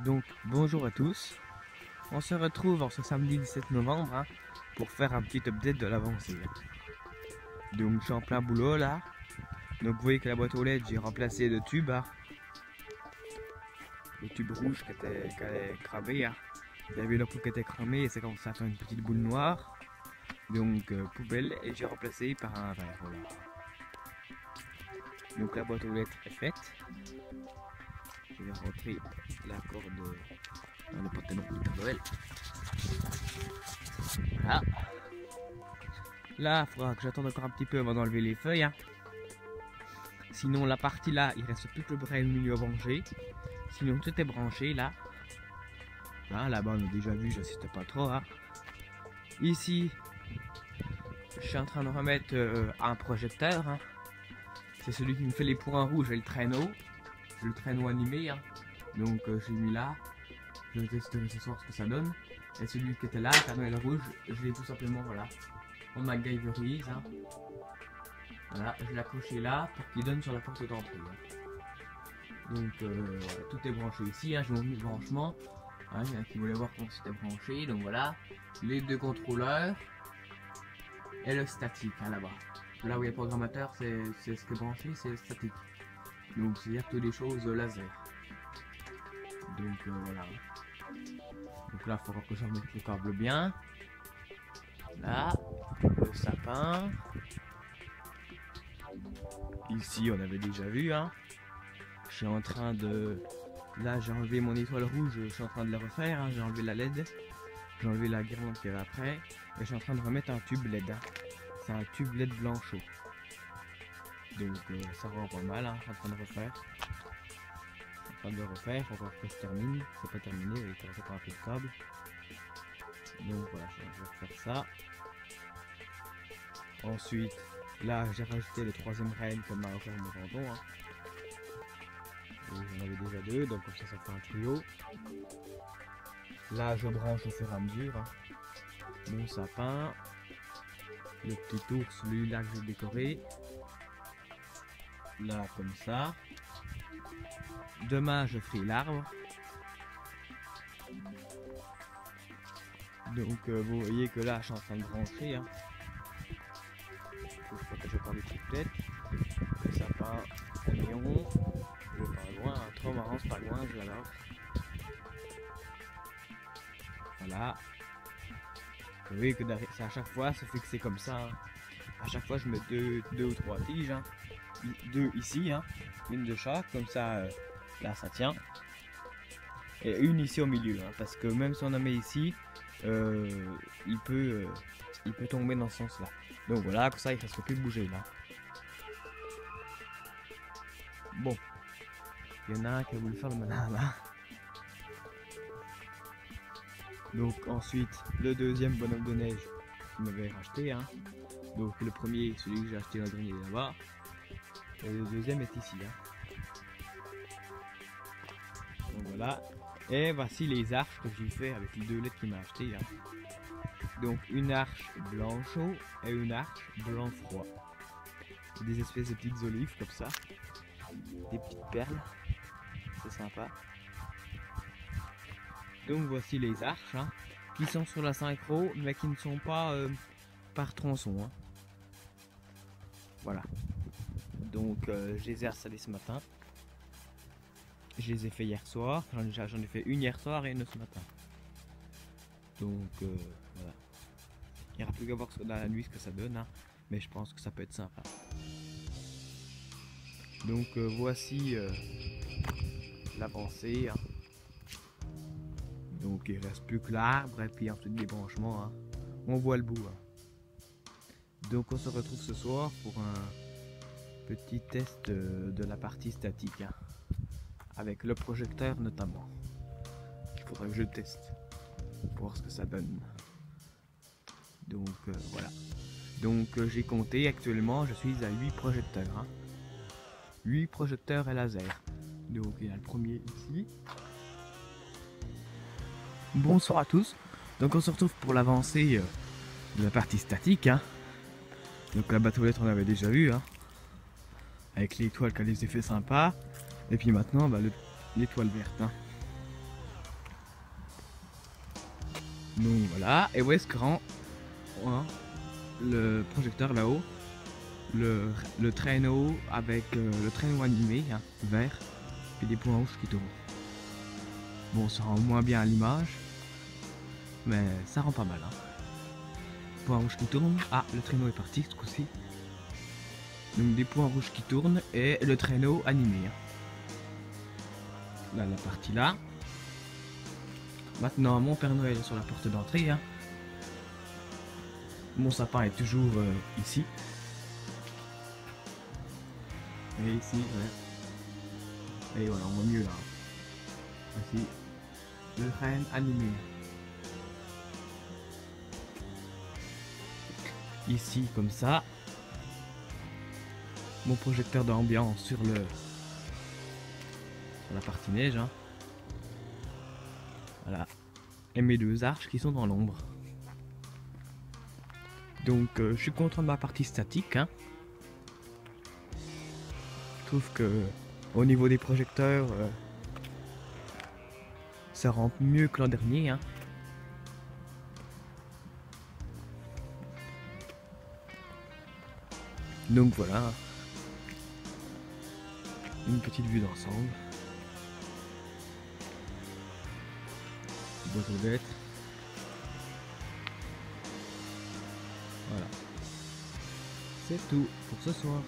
Donc bonjour à tous, on se retrouve en ce samedi 17 novembre pour faire un petit update de l'avancée. Donc je suis en plein boulot là, donc vous voyez que la boîte aux lettres j'ai remplacé le tube, le tube rouge qui était cramé. Il y avait une ampoule qui était cramée et c'est comme ça fait une petite boule noire, donc poubelle, et j'ai remplacé par un verre. Voilà. Donc la boîte aux lettres est faite. Je vais rentrer la corde dans le pantalon du Père Noël. Voilà. Là, il faudra que j'attende encore un petit peu avant d'enlever les feuilles. Sinon, la partie là, il reste plus que le bras au milieu à brancher. Sinon, tout est branché là. Là-bas, on a déjà vu, j'insiste pas trop. Ici, je suis en train de remettre un projecteur. C'est celui qui me fait les points rouges et le traîneau. Le traîneau animé, donc je l'ai mis là. Je vais tester ce soir ce que ça donne. Et celui qui était là, le traîneau rouge, je l'ai tout simplement, voilà, on MacGyverise. Voilà, je l'ai accroché là pour qu'il donne sur la porte d'entrée. Donc tout est branché ici, je vous montre le branchement. Il y en a qui voulaient voir comment c'était branché, donc voilà. Les deux contrôleurs et le statique là-bas. Là où il y a le programmateur, c'est ce qui est branché, c'est le statique. Donc c'est-à-dire que des choses laser. Donc voilà. Donc là il faudra que je remette le câble bien. Là, le sapin. Ici on avait déjà vu. Je suis en train de... Là j'ai enlevé mon étoile rouge, je suis en train de la refaire. J'ai enlevé la LED. J'ai enlevé la guirlande qu'il y avait après. Et je suis en train de remettre un tube LED. C'est un tube LED blanchot. Donc ça rend pas mal, je suis en train de refaire. Il faut encore que je termine. C'est pas terminé, il reste encore un peu de câble. Donc voilà, je vais faire ça. Ensuite, là j'ai rajouté le troisième rêne comme m'a offert mon randon. J'en avais déjà deux, donc comme ça fait un trio. Là je branche au fur et à mesure. Mon sapin. Le petit ours, celui-là que j'ai décoré. Là comme ça. Demain je ferai l'arbre. Donc vous voyez que là je suis en train de brancher. Faut que je protège encore les triplettes. Le sapin, le néon. Je vais pas loin, trop marrant, c'est pas loin, je l'adore. Voilà. Vous voyez que c'est à chaque fois c'est fixé comme ça. À chaque fois je mets deux ou trois tiges. Deux ici, une de chaque, comme ça là ça tient. Et une ici au milieu, parce que même si on en met ici, il peut tomber dans ce sens là. Donc voilà, comme ça il ne reste plus bouger là. Bon, il y en a un qui a voulu faire le malin là. Donc ensuite le deuxième bonhomme de neige qu'il m'avait racheté. Donc le premier, celui que j'ai acheté l'an dernier là-bas. Et le deuxième est ici. Donc voilà. Et voici les arches que j'ai fait avec les deux lettres qu'il m'a acheté. Donc une arche blanchot et une arche blanc froid. C'est des espèces de petites olives comme ça. Des petites perles. C'est sympa. Donc voici les arches qui sont sur la synchro mais qui ne sont pas par tronçon. Voilà. Donc je les ai installés ce matin. Je les ai fait hier soir. J'en ai fait une hier soir et une ce matin. Donc voilà. Il n'y aura plus qu'à voir dans la nuit ce que ça donne. Mais je pense que ça peut être sympa. Donc voici l'avancée. Donc il ne reste plus que l'arbre et puis ensuite des branchements. On voit le bout. Donc on se retrouve ce soir pour un petit test de la partie statique. Avec le projecteur notamment. Il faudra que je le teste pour voir ce que ça donne. Donc voilà. Donc j'ai compté actuellement, je suis à 8 projecteurs. 8 projecteurs et laser. Donc il y a le premier ici. Bonsoir à tous. Donc on se retrouve pour l'avancée de la partie statique. Donc la boîte aux lettres on avait déjà vu. Avec l'étoile qui a des effets sympas. Et puis maintenant l'étoile verte. Donc voilà, et où est-ce grand le projecteur là-haut, le traîneau avec le traîneau animé, hein, vert, puis des points rouges qui tournent. Bon, ça rend moins bien à l'image, mais ça rend pas mal. Hein. Points rouges qui tournent. Ah, le traîneau est parti ce coup-ci. Donc des points rouges qui tournent et le traîneau animé. Hein. Là, la partie là. Maintenant, mon Père Noël est sur la porte d'entrée. Hein. Mon sapin est toujours ici. Et ici, ouais. Et voilà, on voit mieux là. Ici, le train animé. Ici, comme ça. Mon projecteur d'ambiance sur la partie neige. Hein. Voilà. Et mes deux arches qui sont dans l'ombre. Donc je suis content de ma partie statique. Hein. Je trouve que au niveau des projecteurs, ça rend mieux que l'an dernier. Hein. Donc voilà. Une petite vue d'ensemble. Boîte aux lettres. Voilà. C'est tout pour ce soir.